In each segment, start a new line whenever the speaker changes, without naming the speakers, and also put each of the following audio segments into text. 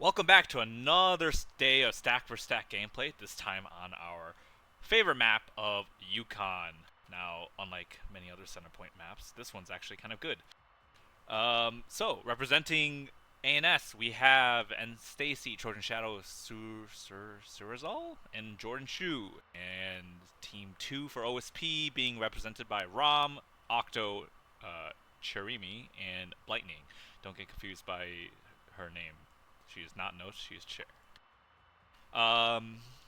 Welcome back to another day of stack vs stack gameplay, this time on our favorite map of Yukon. Now, unlike many other center point maps, this one's actually kind of good. So, representing ANS, we have and Stacy, Trojan Shadow, Surazal, and Jordan Shu. And Team 2 for OSP being represented by Rom, Octo, Cherimi, and Lightning. Don't get confused by her name. She is not Note, she is Chair.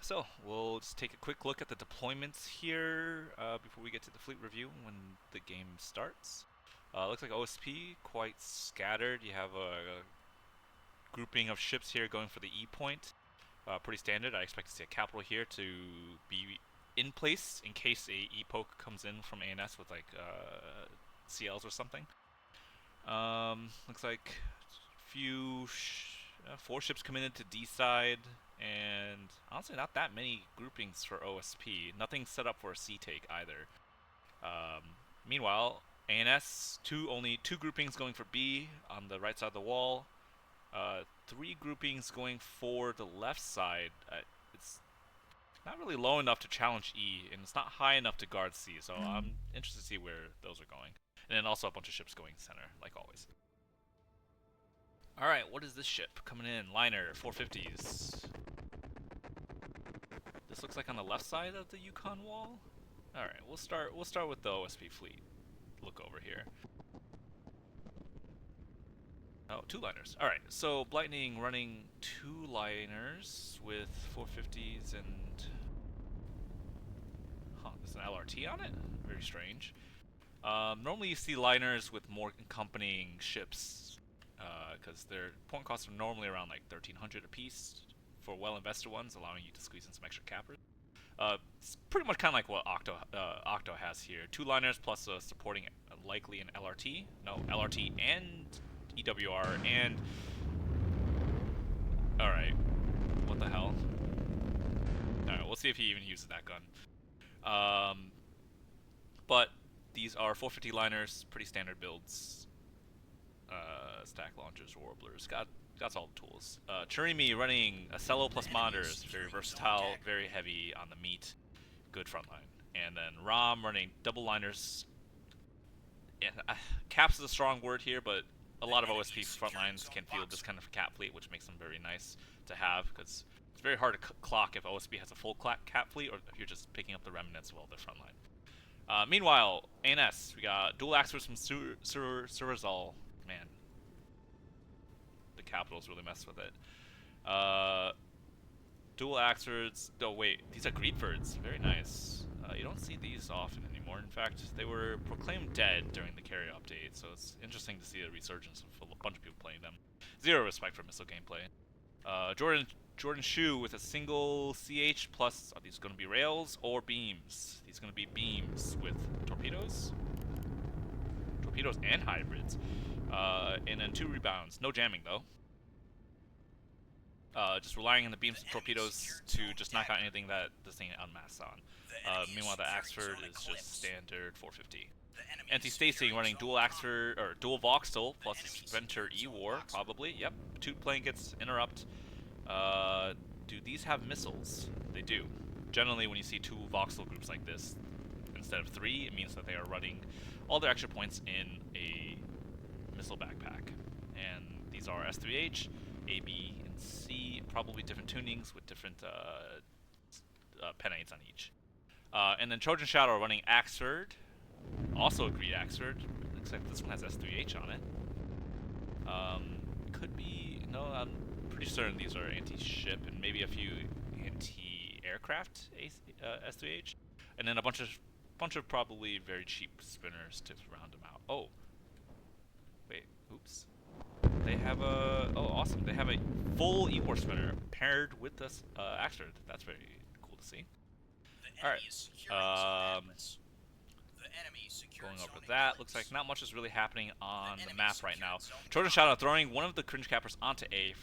So we'll just take a quick look at the deployments here before we get to the fleet review when the game starts. Looks like OSP quite scattered. You have a grouping of ships here going for the E point. Pretty standard. I expect to see a capital here to be in place in case a E poke comes in from ANS with like CLs or something. Looks like few 4 ships coming into D side, and honestly not that many groupings for OSP. Nothing set up for a C take either. Meanwhile, ANS only 2 groupings going for B on the right side of the wall. 3 groupings going for the left side. It's not really low enough to challenge E, and it's not high enough to guard C, so I'm interested to see where those are going. And then also a bunch of ships going center, like always. Alright, what is this ship coming in? Liner, 450s. This looks like on the left side of the Yukon wall. Alright, we'll start with the OSP fleet. Look over here. Oh, 2 liners. Alright, so Lightning running 2 liners with 450s and... Huh, there's an LRT on it? Very strange. Normally you see liners with more accompanying ships, because their point costs are normally around like 1,300 apiece for well-invested ones, allowing you to squeeze in some extra cappers. It's pretty much kind of like what Octo has here. 2 liners plus supporting likely an LRT. No, LRT and EWR and... Alright. What the hell? Alright, we'll see if he even uses that gun. But these are 450 liners, pretty standard builds. Stack launchers, warblers, got all the tools. Cherimi running a cello plus monitors, very versatile, very heavy on the meat, good frontline. And then Rom running double liners. And, caps is a strong word here, but a lot of OSP frontlines can field this kind of cap fleet, which makes them very nice to have, because it's very hard to clock if OSP has a full cap fleet, or if you're just picking up the remnants of the frontline. Meanwhile, ANS, we got dual axers from Surazal. Man, the capitals really messed with it. Dual axers. Oh wait, these are Greedfords. Very nice. You don't see these often anymore. In fact, they were proclaimed dead during the carry update, so it's interesting to see a resurgence of a bunch of people playing them. Zero respect for missile gameplay. Jordan Shu with a single CH plus. Are these going to be rails or beams? These are going to be beams with torpedoes. Torpedoes and hybrids. And then 2 rebounds. No jamming, though. Just relying on the beams and torpedoes to just knock out anything that this thing unmasks on. Meanwhile, the Axford is just standard 450. Anti-Stacy running dual Axford, or dual Voxel plus Sprinter E-War, probably. Yep, 2 plane gets interrupt. Do these have missiles? They do. Generally, when you see 2 Voxel groups like this, instead of 3, it means that they are running all their extra points in a missile backpack. And these are S3H, A, B, and C, probably different tunings with different penates on each. And then Trojan Shadow running Axford, also a Greed Axford, except this one has S3H on it. Could be, no, I'm pretty certain these are anti-ship and maybe a few anti-aircraft S3H. And then a bunch of probably very cheap spinners to round them out. Oh. Wait, oops. They have a... Oh, awesome. They have a full E-War spinner paired with this Axford. That's very cool to see. Alright. Going over that, looks like not much is really happening on the map right now. Trojan Shadow throwing one of the cringe cappers onto A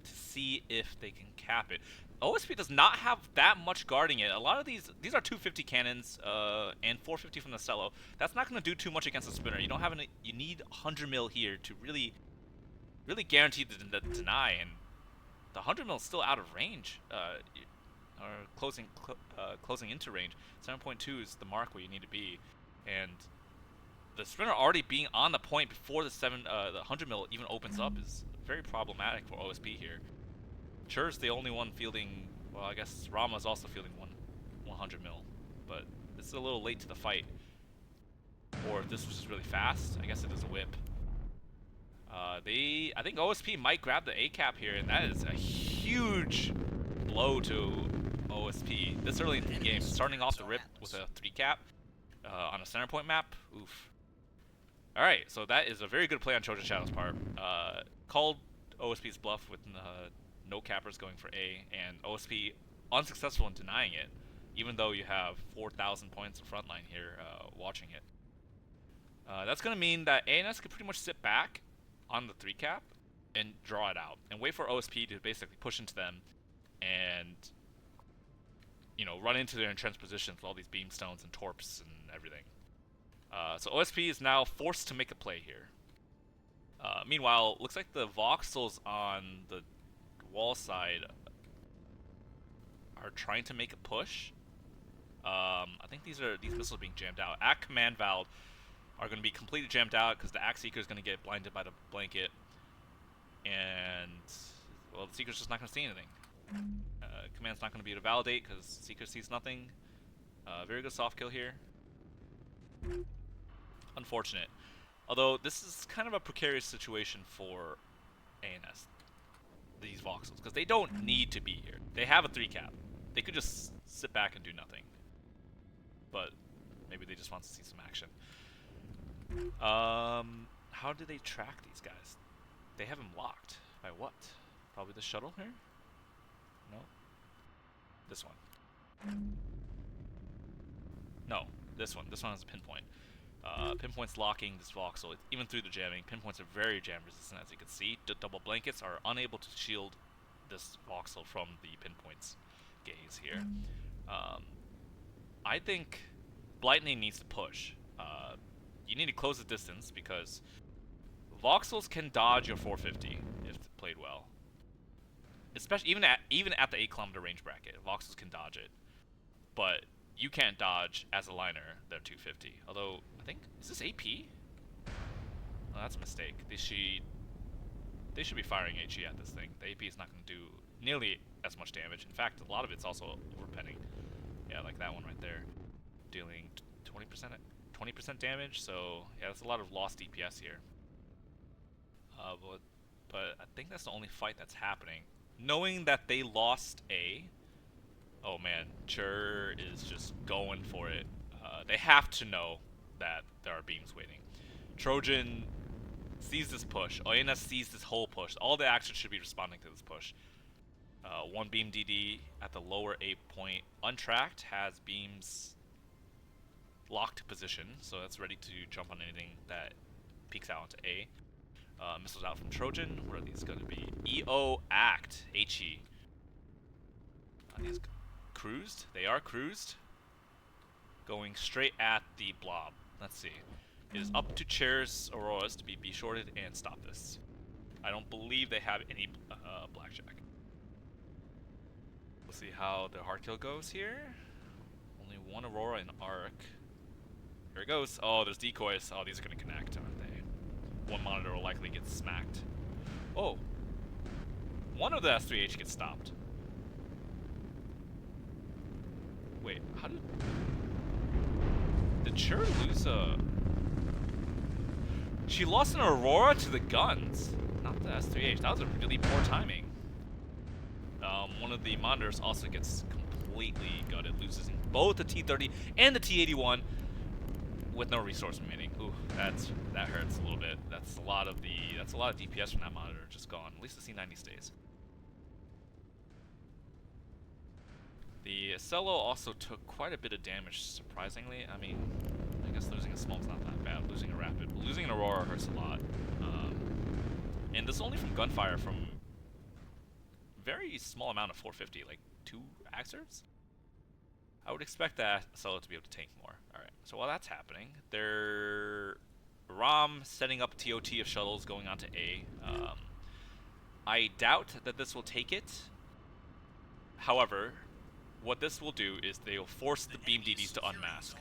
to see if they can cap it. OSP does not have that much guarding it. A lot of these are 250 cannons and 450 from the cello. That's not going to do too much against a spinner. You don't have any. You need 100 mil here to really really guaranteed to deny, and the 100 mil is still out of range. Or closing into range. 7.2 is the mark where you need to be, and the sprinter already being on the point before the 100 mil even opens up is very problematic for OSP here. Chur's the only one fielding. Well, I guess Rama's also fielding 100 mil, but this is a little late to the fight. Or if this was just really fast, I guess it is a whip. I think OSP might grab the A cap here, and that is a huge blow to OSP this early in the game. Starting off the rip with a 3 cap on a center point map. Oof. Alright, so that is a very good play on Trojan Shadow's part. Called OSP's bluff with no cappers going for A, and OSP unsuccessful in denying it, even though you have 4,000 points of frontline here watching it. That's going to mean that ANS could pretty much sit back on the 3 cap and draw it out and wait for OSP to basically push into them and, you know, run into their entrenched positions with all these beamstones and torps and everything. So OSP is now forced to make a play here. Meanwhile, looks like the voxels on the wall side are trying to make a push. I think these missiles are being jammed out. At command valve are going to be completely jammed out because the Axe Seeker is going to get blinded by the blanket, and well, the Seeker's just not going to see anything. Command's not going to be able to validate because Seeker sees nothing. Very good soft kill here. Unfortunate. Although this is kind of a precarious situation for ANS, these voxels, because they don't need to be here. They have a 3 cap. They could just sit back and do nothing. But maybe they just want to see some action. How do they track these guys? They have them locked. By what? Probably the shuttle here? No. This one. No, this one. This one has a pinpoint. Pinpoint's locking this voxel, even through the jamming. Pinpoints are very jam resistant, as you can see. Double blankets are unable to shield this voxel from the pinpoint's gaze here. I think Blightning needs to push. You need to close the distance because voxels can dodge your 450 if played well. Especially even at the 8-kilometer range bracket, voxels can dodge it, but you can't dodge as a liner their 250. Although I think, is this AP? Oh, that's a mistake. They should be firing HE at this thing. The AP is not going to do nearly as much damage. In fact, a lot of it's also overpenning. Yeah, like that one right there, dealing 20% damage. So yeah, that's a lot of lost DPS here. But I think that's the only fight that's happening. Knowing that they lost A, oh man, Chur is just going for it. They have to know that there are beams waiting. Trojan sees this push. ONS sees this whole push. All the actions should be responding to this push. One beam DD at the lower 8 point, untracked, has beams locked to position, so that's ready to jump on anything that peeks out onto A. Missiles out from Trojan. What are these going to be? EO Act HE. Are these cruised? They are cruised. Going straight at the blob. Let's see. It is up to Chair's Auroras to be B-shorted and stop this. I don't believe they have any blackjack. We'll see how the hard kill goes here. Only one Aurora in arc. Here it goes. Oh, there's decoys. Oh, these are going to connect, aren't they? One monitor will likely get smacked. Oh. One of the S3H gets stopped. Wait, how did Chur lose a... She lost an Aurora to the guns, not the S3H. That was a really poor timing. One of the monitors also gets completely gutted, loses both the T30 and the T81 with no resource remaining. Ooh, that hurts a little bit. That's a lot of DPS from that monitor just gone. At least the C90 stays. The Cello also took quite a bit of damage, surprisingly. I mean, I guess losing a Smoke's not that bad. Losing a Rapid, but losing an Aurora hurts a lot. And this is only from gunfire from very small amount of 450, like 2 Axers? I would expect that Cello to be able to tank more. Alright, so while that's happening, they're... Rom setting up TOT of shuttles going on to A. I doubt that this will take it. However, what this will do is they'll force the beam DDs to unmask.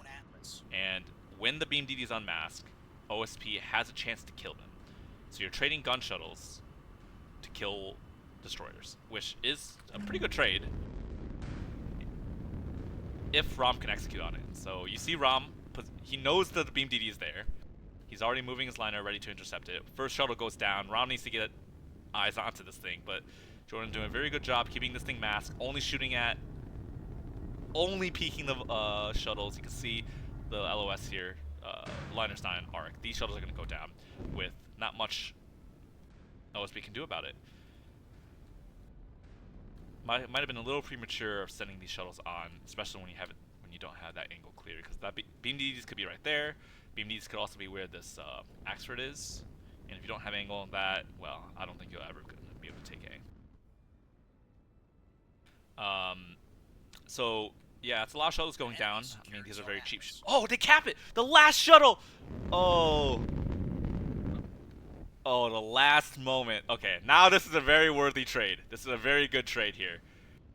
And when the beam DDs unmask, OSP has a chance to kill them. So you're trading gun shuttles to kill destroyers, which is a pretty good trade if Rom can execute on it. So you see Rom, he knows that the beam DD is there. He's already moving his liner ready to intercept it. First shuttle goes down. Rom needs to get eyes onto this thing, but Jordan doing a very good job keeping this thing masked, only peeking the shuttles. You can see the LOS here, liner's not an arc. These shuttles are going to go down with not much OSP can do about it. Might have been a little premature of sending these shuttles on, especially when you don't have that angle clear, because that beam DDs could be right there. Beam DDs could also be where this Axford is, and if you don't have angle on that, well, I don't think you'll ever be able to take A. So yeah, it's a lot of shuttles going down. I mean, these are very cheap. Oh, they cap it! The last shuttle! Oh. Oh, the last moment. Okay, now this is a very worthy trade. This is a very good trade here.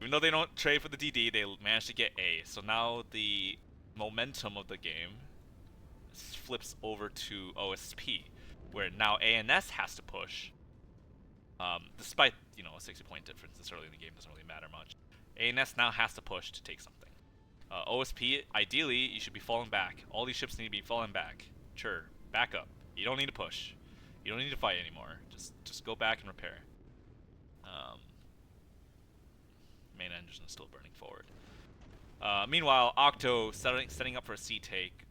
Even though they don't trade for the DD, they managed to get A. So now the momentum of the game flips over to OSP, where now ANS has to push. Despite, you know, a 60-point difference this early in the game doesn't really matter much. ANS now has to push to take something. OSP, ideally, you should be falling back. All these ships need to be falling back. Sure, back up. You don't need to push. You don't need to fight anymore. Just go back and repair. Main engine is still burning forward. Meanwhile, Octo setting up for a C take.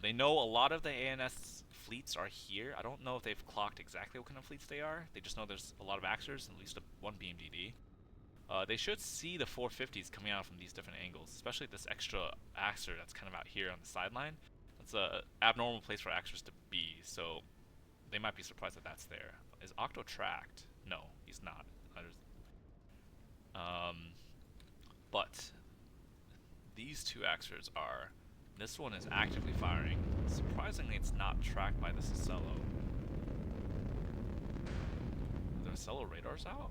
They know a lot of the ANS fleets are here. I don't know if they've clocked exactly what kind of fleets they are. They just know there's a lot of Axers and at least one BMDD. They should see the 450s coming out from these different angles, especially this extra Axer that's kind of out here on the sideline. That's a abnormal place for Axers to be, so they might be surprised that that's there. Is Octo tracked? No, he's not. But these two Axers are. This one is actively firing. Surprisingly, it's not tracked by this Acello. The Acello radars out?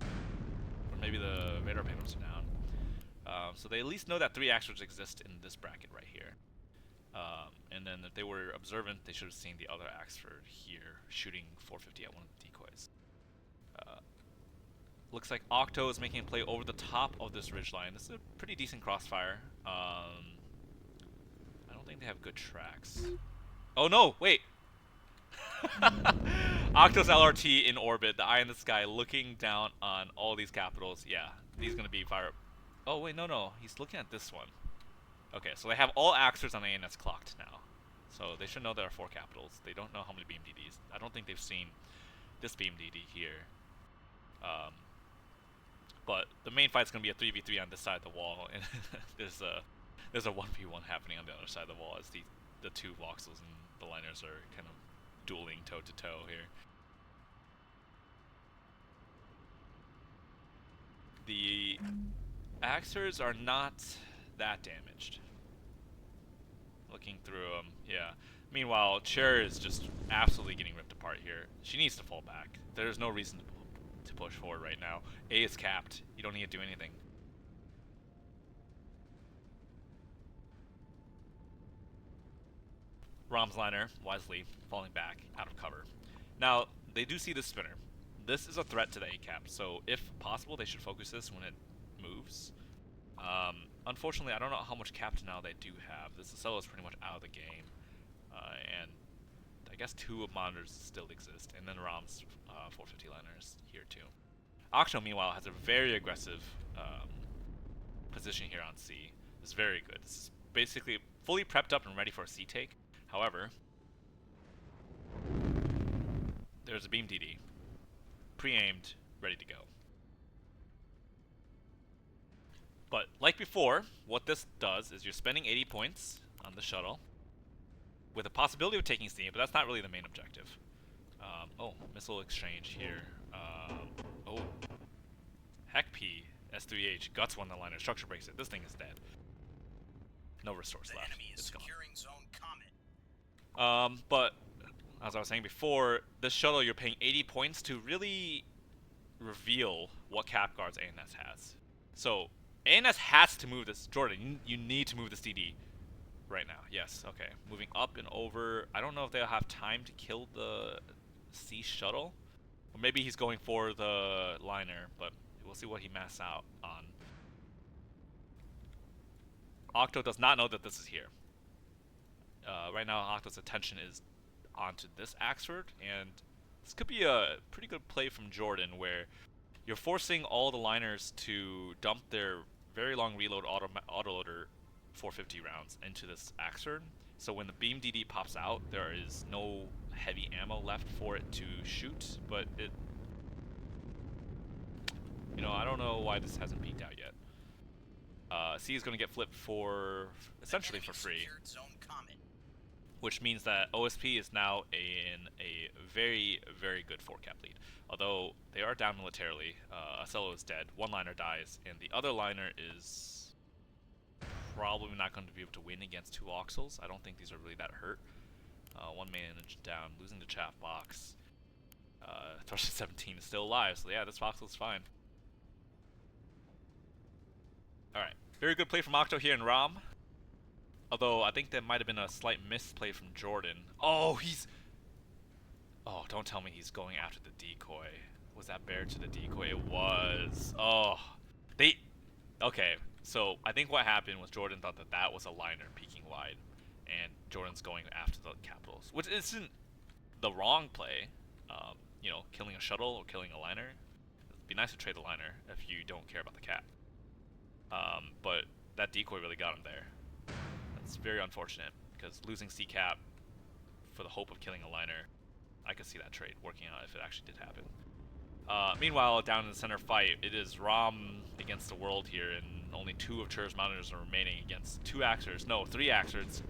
Or maybe the radar payloads are down. So they at least know that 3 Axers exist in this bracket right here. And then if they were observant, they should have seen the other Axford here shooting 450 at one of the decoys. Looks like Octo is making a play over the top of this ridgeline. This is a pretty decent crossfire. I don't think they have good tracks. Oh no, wait! Octo's LRT in orbit, the eye in the sky, looking down on all these capitals. Yeah, he's gonna be fire. Oh wait, no, he's looking at this one. Okay, so they have all Axers on ANS clocked now. So they should know there are 4 capitals. They don't know how many beam DDs. I don't think they've seen this beam DD here. But the main fight's gonna be a 3v3 on this side of the wall, and there's a 1v1 happening on the other side of the wall as the 2 voxels and the liners are kind of dueling toe to toe here. The Axers are not that damaged. Looking through them, yeah. Meanwhile, Cher is just absolutely getting ripped apart here. She needs to fall back. There's no reason to push forward right now. A is capped. You don't need to do anything. Rom's liner, wisely, falling back, out of cover. Now, they do see this spinner. This is a threat to the A-cap, so if possible, they should focus this when it moves. Unfortunately, I don't know how much captain now they do have. This Acello is pretty much out of the game. And I guess 2 monitors still exist, and then Rom's 450 liner is here too. Octo, meanwhile, has a very aggressive position here on C. It's very good. It's basically fully prepped up and ready for a C take. However, there's a beam DD, pre-aimed, ready to go. But like before, what this does is you're spending 80 points on the shuttle with a possibility of taking C, but that's not really the main objective. Oh, missile exchange here. Oh, Heck P, S3H, Guts won the liner, structure breaks it. This thing is dead. No resource left. It's gone. But as I was saying before, this shuttle you're paying 80 points to really reveal what cap guards ANS has. So ANS has to move this. Jordan, you need to move this DD right now. Yes, okay. Moving up and over. I don't know if they'll have time to kill the C shuttle. Or maybe he's going for the liner, but we'll see what he masks out on. Octo does not know that this is here. Right now, Octo's attention is onto this Axford, and this could be a pretty good play from Jordan, where you're forcing all the liners to dump their very long reload autoloader 450 rounds into this Axford. So when the beam DD pops out, there is no heavy ammo left for it to shoot, but it... You know, I don't know why this hasn't peaked out yet. C is going to get flipped for... essentially for free. Which means that OSP is now in a very, very good 4-cap lead. Although they are down militarily, Acello is dead, one liner dies, and the other liner is probably not going to be able to win against 2 Oxels. I don't think these are really that hurt. One man down, losing the chaff box. Thrush 17 is still alive, so yeah, this Oxel is fine. Alright, very good play from Octo here in ROM. Although, I think that might have been a slight misplay from Jordan. Oh, he's... Oh, don't tell me he's going after the decoy. Was that bear to the decoy? It was. Oh. They... Okay, so I think what happened was Jordan thought that that was a liner peeking wide. And Jordan's going after the capitals. Which isn't the wrong play. You know, killing a shuttle or killing a liner. It'd be nice to trade the liner if you don't care about the cap. But that decoy really got him there. It's very unfortunate, because losing C-Cap for the hope of killing a liner, I could see that trade working out if it actually did happen. Meanwhile, down in the center fight, it is ROM against the world here, and only 2 of Chur's monitors are remaining against 2 Axers, no, 3 Axers,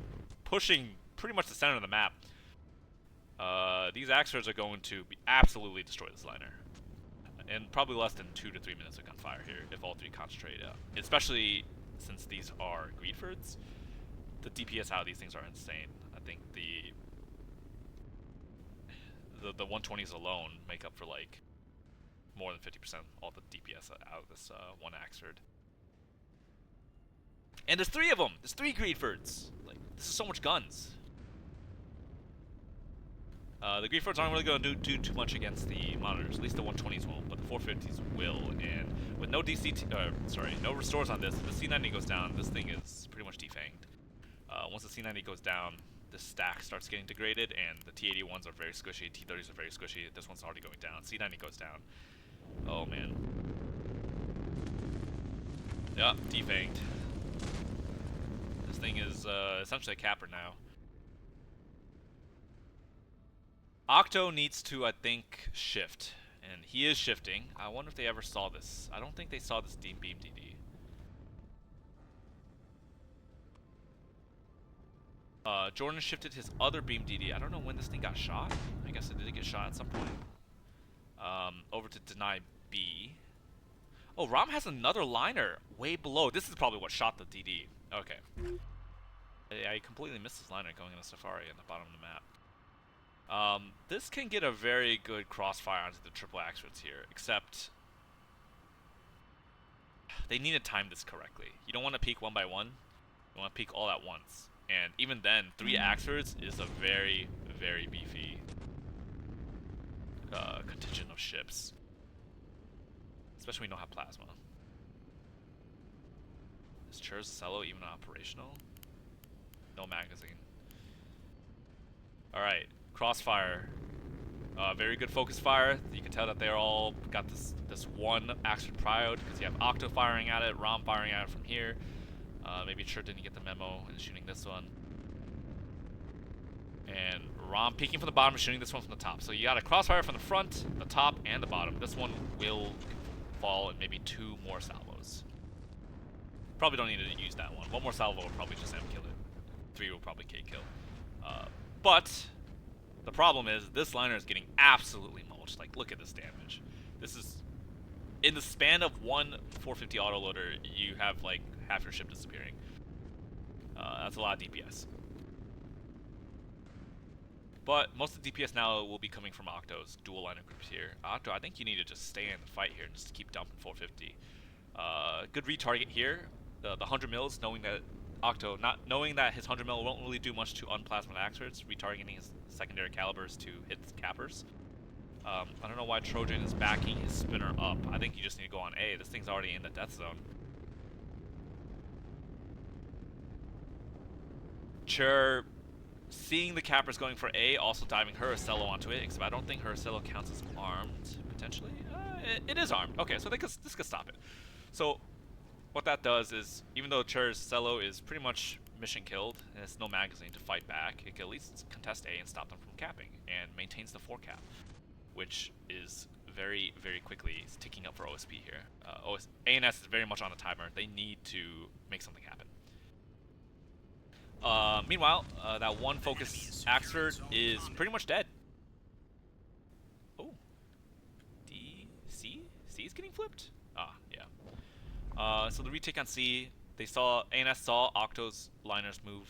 pushing pretty much the center of the map. These Axers are going to absolutely destroy this liner. And probably less than 2 to 3 minutes of gunfire here, if all 3 concentrate. Especially since these are Greedfords. The DPS out of these things are insane. I think the 120s alone make up for like more than 50% all the DPS out of this one Axford. And there's 3 of them. There's 3 Greedfords. Like, this is so much guns. The Greedfords aren't really going to do too much against the monitors. At least the 120s won't, but the 450s will. And with no no restores on this, if the C90 goes down, this thing is pretty much defanged. Once the C90 goes down, the stack starts getting degraded, and the T81s are very squishy, T30s are very squishy, this one's already going down, C90 goes down. Oh man. Yup, defanged. This thing is essentially a capper now. Octo needs to, I think, shift, and he is shifting. I wonder if they ever saw this. I don't think they saw this beam DD. Jordan shifted his other beam DD. I don't know when this thing got shot. I guess it did get shot at some point. Over to deny B. Oh, ROM has another liner way below. This is probably what shot the DD. Okay. I completely missed this liner going into Safari at the bottom of the map. This can get a very good crossfire onto the triple Axfords here, except they need to time this correctly. You don't want to peek one by one. You want to peek all at once. And even then, 3 Axfords is a very, very beefy contingent of ships. Especially when you don't have plasma. Is Chur's Cello even operational? No magazine. Alright, crossfire. Very good focus fire. You can tell that they're all got this one Axford prioed, because you have Octo firing at it, ROM firing at it from here. Maybe Chur didn't get the memo and shooting this one. And ROM peeking from the bottom and shooting this one from the top. So you got a crossfire from the front, the top, and the bottom. This one will fall in maybe 2 more salvos. Probably don't need to use that one. 1 more salvo will probably just M-kill it. 3 will probably K-kill. But the problem is this liner is getting absolutely mulched. Like, look at this damage. This is... In the span of one 450 autoloader, you have like half your ship disappearing. That's a lot of DPS. But most of the DPS now will be coming from Octo's dual liner groups here. Octo, I think you need to just stay in the fight here and just keep dumping 450. Good retarget here. The 100 mils, knowing that Octo, not knowing that his 100 mil won't really do much to unplasma experts, retargeting his secondary calibers to hit cappers. I don't know why Trojan is backing his spinner up. I think you just need to go on A. This thing's already in the death zone. Chur, seeing the cappers going for A, also diving her Cello onto it, except I don't think her Cello counts as armed, potentially. It is armed. Okay, so this could stop it. So what that does is, even though Chur's Cello is pretty much mission killed, and it's no magazine to fight back, it can at least contest A and stop them from capping, and maintains the 4 cap, which is very, very quickly ticking up for OSP here. ANS is very much on a timer. They need to make something happen. Meanwhile, that one focus Axford is pretty much dead. Oh. C? C is getting flipped? Ah, yeah. So the retake on C, ANS saw Octo's liners move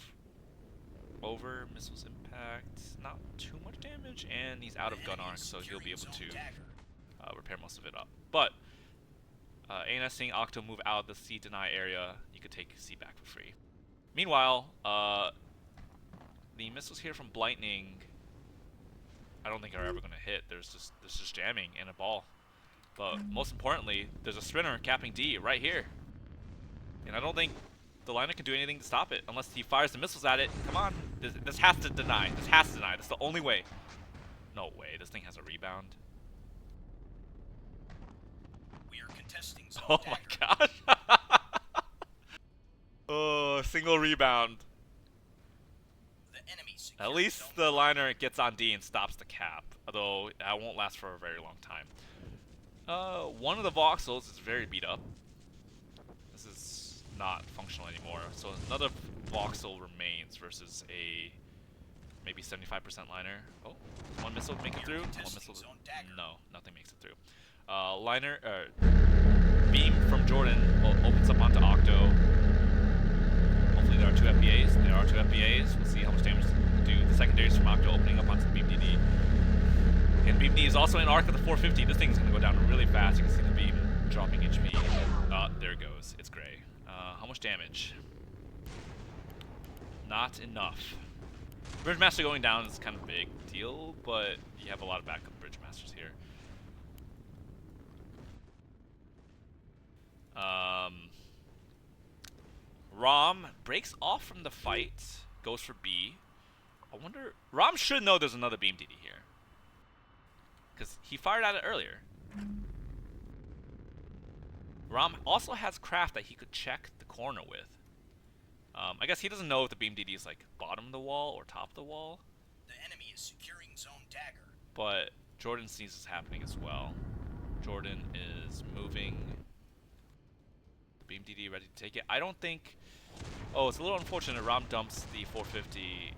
over, missiles impact, not too much damage, and he's out of gun arc, so he'll be able to repair most of it up. But ANS seeing Octo move out of the C deny area, you could take C back for free. Meanwhile, the missiles here from Blightning, I don't think are ever going to hit. There's just jamming and a ball. But most importantly, there's a sprinter capping D right here. And I don't think the liner can do anything to stop it unless he fires the missiles at it. Come on. This has to deny. This has to deny. That's the only way. No way. This thing has a rebound.
We are contesting zone
oh my gosh. Oh, single rebound. At least the liner gets on D and stops the cap, although that won't last for a very long time. One of the voxels is very beat up. This is not functional anymore, so another voxel remains versus a maybe 75% liner. Oh, one missile make it through. One missile. No, nothing makes it through. Beam from Jordan opens up onto Octo. Hopefully there are 2 FBAs. There are 2 FBAs. We'll see how much damage do the secondaries from Octo opening up onto the Beam DD. And Beam D is also in arc of the 450. This thing's gonna go down really fast. You can see the beam dropping HP. There it goes. It's gray. How much damage? Not enough. Bridgemaster going down is kind of a big deal, but you have a lot of backup Bridgemasters here. Rom breaks off from the fight, goes for B. I wonder, Rom should know there's another Beam DD here, because he fired at it earlier. Rom also has craft that he could check the corner with. I guess he doesn't know if the Beam DD is like bottom of the wall or top of the wall.
The enemy is securing zone dagger.
But Jordan sees this happening as well. Jordan is moving. The Beam DD ready to take it. I don't think... Oh, it's a little unfortunate Rom dumps the 450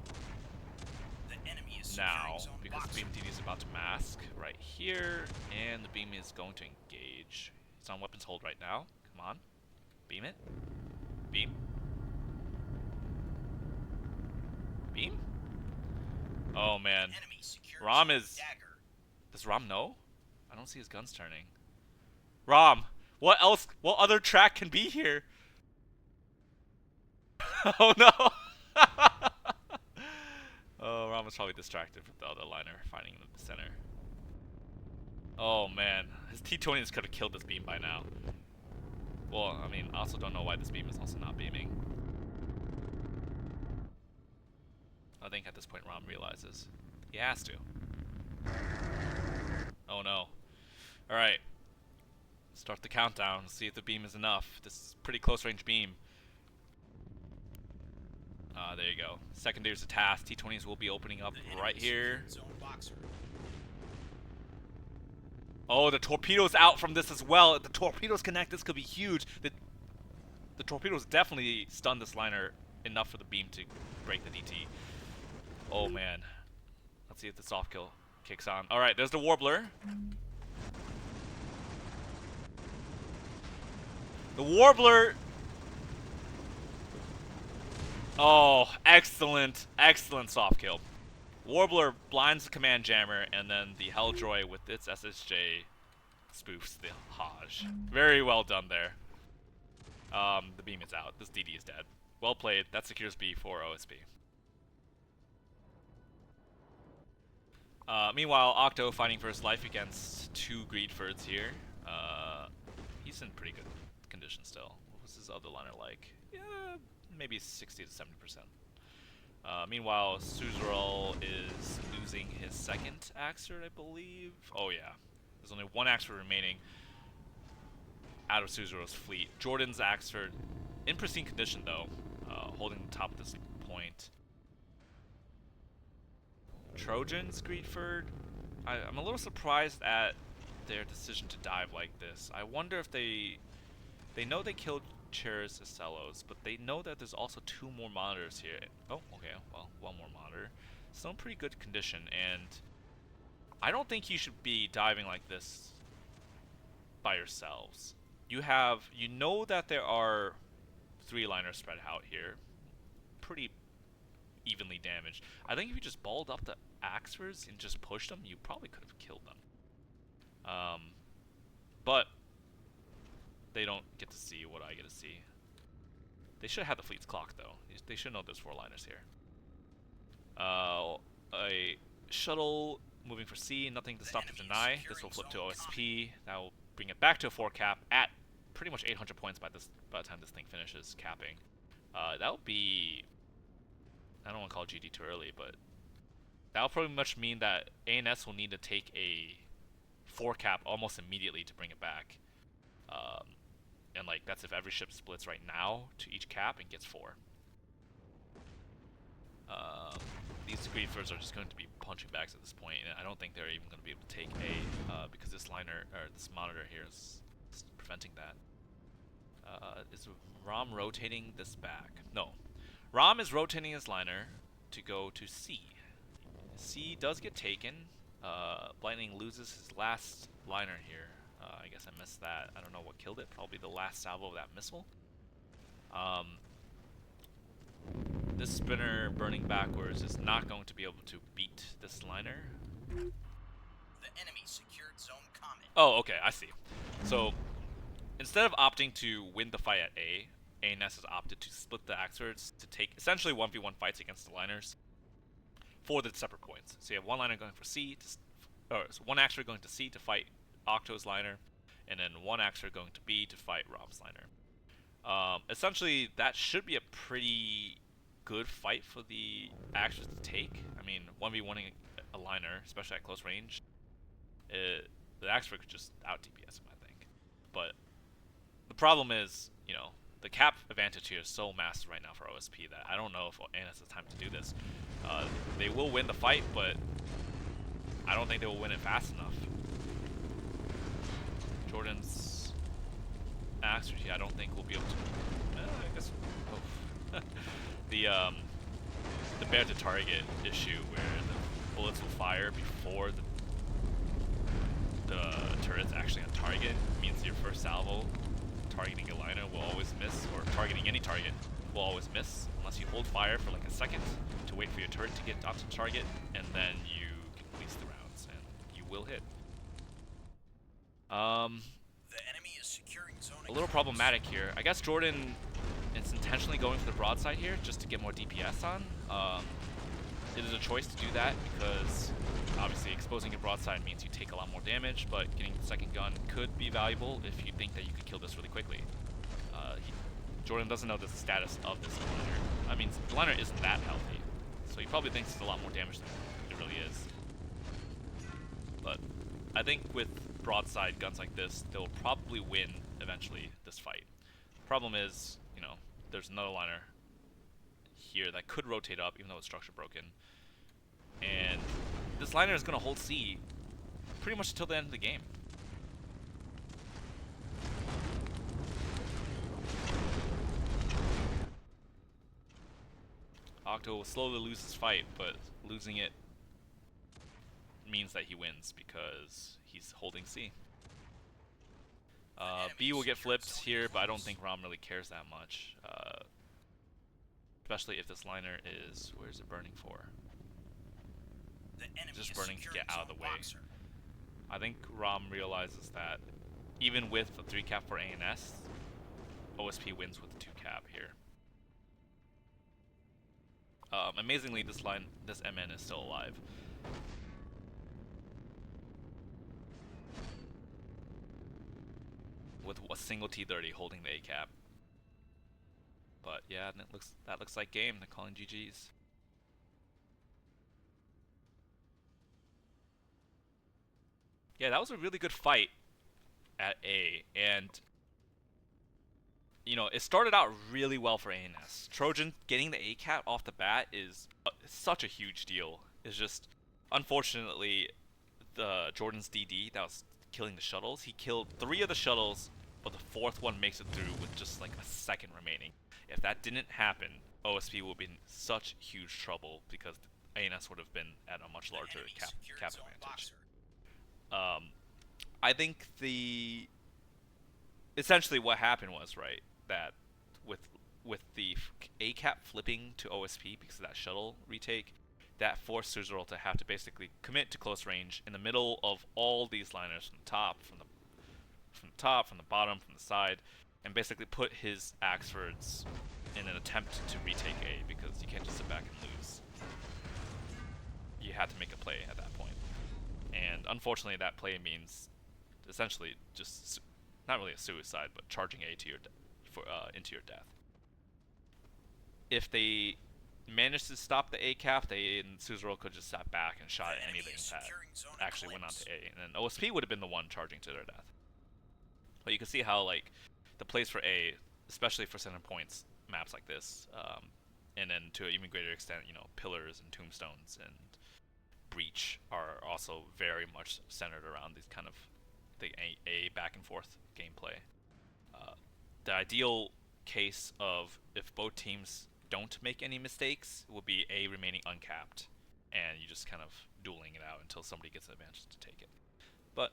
now, because the Beam DD is about to mask right here, and the Beam is going to engage. It's on weapons hold right now. Come on. Beam it. Beam. Beam? Oh man. Rom is... Does Rom know? I don't see his guns turning. Rom! What else? What other track can be here? Oh no! Oh, Rom was probably distracted with the other liner fighting in the center. Oh man, his T20s could have killed this beam by now. Well, I mean, I also don't know why this beam is also not beaming. I think at this point Rom realizes he has to. Oh no. Alright. Start the countdown, see if the beam is enough. This is pretty close range beam. There you go. Secondary's a task. T20s will be opening up right here. Oh, the torpedo's out from this as well. If the torpedoes connect, this could be huge. The torpedoes definitely stun this liner enough for the beam to break the DT. Oh man. Let's see if the soft kill kicks on. Alright, there's the Warbler. The Warbler... Oh, excellent, excellent soft kill. Warbler blinds the command jammer, and then the Helldroy with its SSJ spoofs the Haj. Very well done there. The beam is out. This DD is dead. Well played. That secures B for OSP. Meanwhile, Octo fighting for his life against two Greedfords here. He's in pretty good condition still. What was his other liner like? Yeah, maybe 60 to 70%. Meanwhile, Suzerain is losing his second Axford, I believe. Oh yeah, there's only one Axford remaining out of Suzerain's fleet. Jordan's Axford, in pristine condition though, holding the top at this point. Trojan's Greedford, I'm a little surprised at their decision to dive like this. I wonder if they know they killed Cheris Acellos, but they know that there's also two more monitors here. Oh, okay, well, one more monitor. Still in pretty good condition, and I don't think you should be diving like this by yourselves. You know that there are three liners spread out here, pretty evenly damaged. I think if you just balled up the Axfords and just pushed them, you probably could have killed them. But they don't get to see what I get to see. They should have the fleet's clock though. They should know there's four liners here. A shuttle moving for C, nothing to stop the deny. This will flip to OSP. That will bring it back to a 4 cap at pretty much 800 points by the time this thing finishes capping. That'll be, I don't want to call GD too early, but that'll pretty much mean that ANS will need to take a 4 cap almost immediately to bring it back. And like that's if every ship splits right now to each cap and gets 4. These Greedfords are just going to be punching backs at this point, and I don't think they're even going to be able to take A because this liner or this monitor here is preventing that. Is Rom rotating this back? No, Rom is rotating his liner to go to C. C does get taken. Lightning loses his last liner here. I guess I missed that. I don't know what killed it. Probably the last salvo of that missile. This spinner burning backwards is not going to be able to beat this liner.
The enemy secured zone comment.
Oh, okay, I see. So instead of opting to win the fight at A, ANS has opted to split the Axfords to take essentially 1v1 fights against the liners for the separate points. So you have one liner going for C, so one Axford going to C to fight Octo's liner, and then one Axford going to B to fight Rom's liner. Essentially, that should be a pretty good fight for the Axfords to take. I mean, 1v1ing a liner, especially at close range, the Axford could just out DPS him, I think. But the problem is, you know, the cap advantage here is so massive right now for OSP that I don't know if ANS has time to do this. They will win the fight, but I don't think they will win it fast enough. Jordan's Axford here, I don't think we'll be able to. I guess. Oh. The bear to target issue where the bullets will fire before the turret's actually on target means your first salvo targeting a liner will always miss, or targeting any target will always miss unless you hold fire for like a second to wait for your turret to get onto target, and then you can release the rounds and you will hit.
The enemy is securing zone.
A little problematic here. I guess Jordan is intentionally going for the broadside here just to get more DPS on. It is a choice to do that because obviously exposing a broadside means you take a lot more damage, but getting the second gun could be valuable if you think that you could kill this really quickly. Jordan doesn't know the status of this liner. I mean, the liner isn't that healthy, so he probably thinks it's a lot more damage than it really is. But I think with broadside guns like this, they'll probably win eventually this fight. Problem is, you know, there's another liner here that could rotate up even though it's structure broken. And this liner is going to hold C pretty much until the end of the game. Octo will slowly lose his fight, but losing it means that he wins because he's holding C. B will get flipped here, but I don't think Rom really cares that much. Especially if this liner is... where is it burning for?
The enemy
just
is
burning to get
securing
out of
zone
the way.
boxer.
I think Rom realizes that even with a 3 cap for ANS, OSP wins with the 2 cap here. Amazingly, this MN is still alive. With a single T30 holding the A cap. But yeah, that looks like game. They're calling GG's. Yeah, that was a really good fight at A, and you know, it started out really well for ANS. Trojan getting the A cap off the bat is such a huge deal. It's just, unfortunately, the Jordan's DD that was killing the shuttles. He killed 3 of the shuttles, but the 4th one makes it through with just like a second remaining. If that didn't happen, OSP would be in such huge trouble because ANS would have been at a much larger cap advantage. I think essentially what happened was, right, that with the A cap flipping to OSP because of that shuttle retake, that forced Suzerain to have to basically commit to close range in the middle of all these liners from the top, from the bottom, from the side, and basically put his Axfords in an attempt to retake A because you can't just sit back and lose. You had to make a play at that point. And unfortunately that play means essentially just not really a suicide, but charging A to into your death. If they managed to stop the A cap, Suzerain could just sat back and shot at anything that actually went onto A, and then OSP would have been the one charging to their death. But you can see how like the plays for A, especially for center points maps like this, and then to an even greater extent, you know, pillars and tombstones and breach are also very much centered around these kind of the A back and forth gameplay. The ideal case of if both teams don't make any mistakes would be A remaining uncapped, and you just kind of dueling it out until somebody gets an advantage to take it. But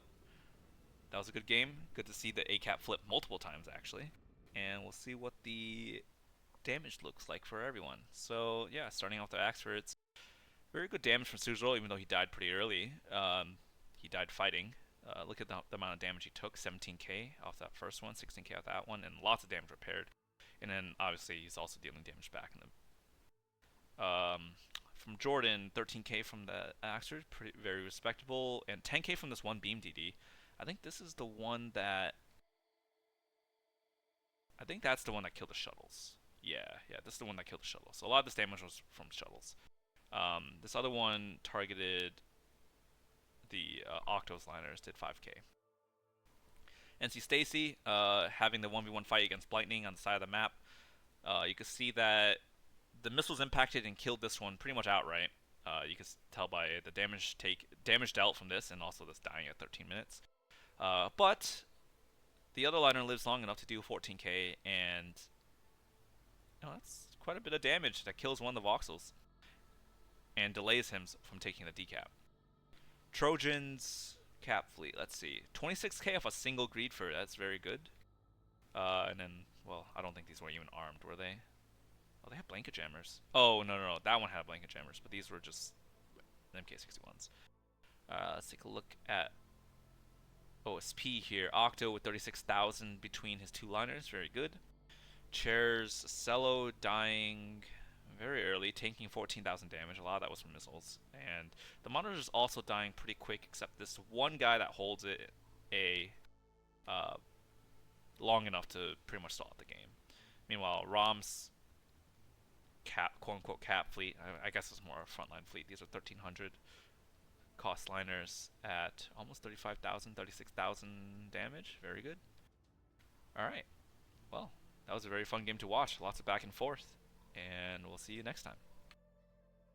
that was a good game. Good to see the A cap flip multiple times actually, and we'll see what the damage looks like for everyone. So yeah, starting off the Axfords, very good damage from Suzerain, even though he died pretty early. He died fighting. Look at the amount of damage he took, 17k off that first one, 16k off that one, and lots of damage repaired. And then obviously he's also dealing damage back in the. From Jordan, 13k from the Axer, very respectable, and 10k from this one beam DD. I think this is the one that. I think that's the one that killed the shuttles. Yeah, this is the one that killed the shuttles. So a lot of this damage was from shuttles. This other one targeted the Octos liners, did 5k. NC Stacy, having the 1v1 fight against Lightning on the side of the map. You can see that the missiles impacted and killed this one pretty much outright. You can tell by the damage dealt from this, and also this dying at 13 minutes. But the other liner lives long enough to do 14k, and you know, that's quite a bit of damage that kills one of the voxels and delays him from taking the decap. Trojans cap fleet, let's see, 26k off a single Greedford, that's very good. And then, well, I don't think these were even armed, were they? Oh, they have blanket jammers. Oh, no, that one had blanket jammers, but these were just MK61s. Let's take a look at OSP here. Octo with 36,000 between his 2 liners, very good. Chairs, Cello dying very early, tanking 14,000 damage. A lot of that was from missiles. And the Monitor's also dying pretty quick, except this one guy that holds it long enough to pretty much stall out the game. Meanwhile, Rom's quote-unquote cap fleet, I guess it's more a frontline fleet. These are 1,300 cost liners at almost 35,000, 36,000 damage. Very good. Alright. Well, that was a very fun game to watch. Lots of back and forth. And we'll see you next time.